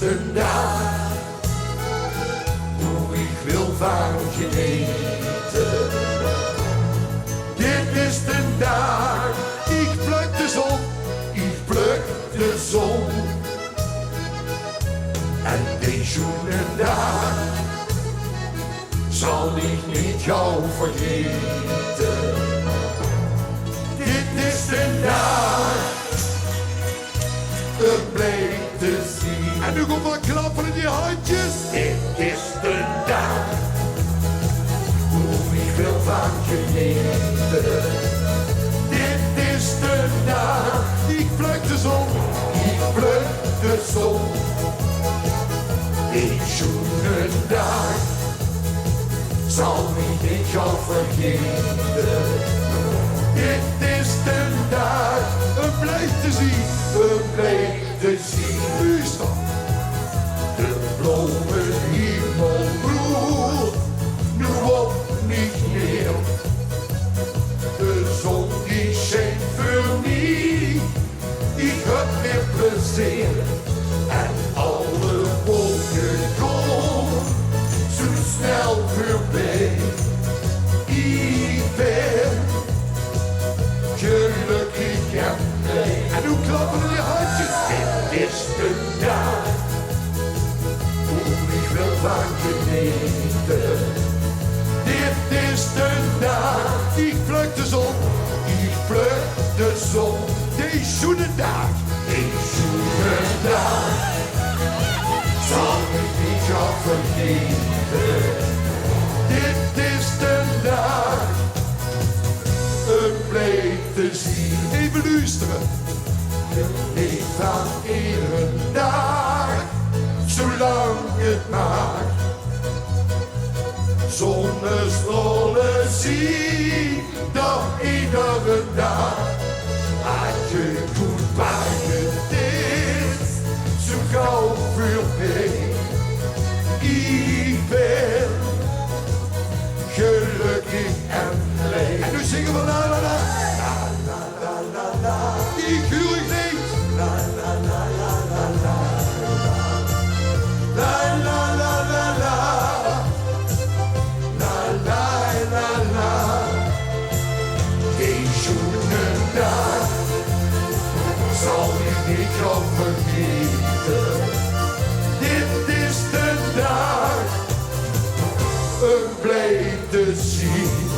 de dag. Hoe ik wil van je eten. Dit is de dag. Ik pluk de zon. Ik pluk de zon. En deze dag zal ik niet jou vergeten. Dit is de dag, het bleek te zien. En nu komt wat klappen in die handjes. Dit is de dag, hoe ik wil van je eten. Dit is de dag, ik pluk de zon, ik pluk de zon. Deze dag zal ik niet jou vergeten. Dit is de dag, een bleek te zien, een bleek te zien. Nu is dat de blauwe hemel broert, nu op niet meer. De zon die schijnt voor mij, ik heb weer plezier. En alle wolken komen zo snel voorbij. Ik ben gelukkig en blij. En hoe klappen in je handjes? Dit is de dag, hoe ik wil van je eten. Dit is de dag, ik pluk de zon, ik pluk de zon. Deze dag, deze dag, zal ik niet jou vergeten. Dit is de dag, een bleek te zien. Even luisteren. Ik van iedere dag, zolang het maar. Zonnestralen zie, dag iedere dag. Als je goed bij het is, zo gauw voorbij. Ik ben gelukkig en blij. En nu zingen we la la la. La la la la la. Ik huur ik niet. La la la la la la. La la la la la. La la la la. Deze dag zal ik niet jou vergeten. Dit is de dag, een bleek te zien.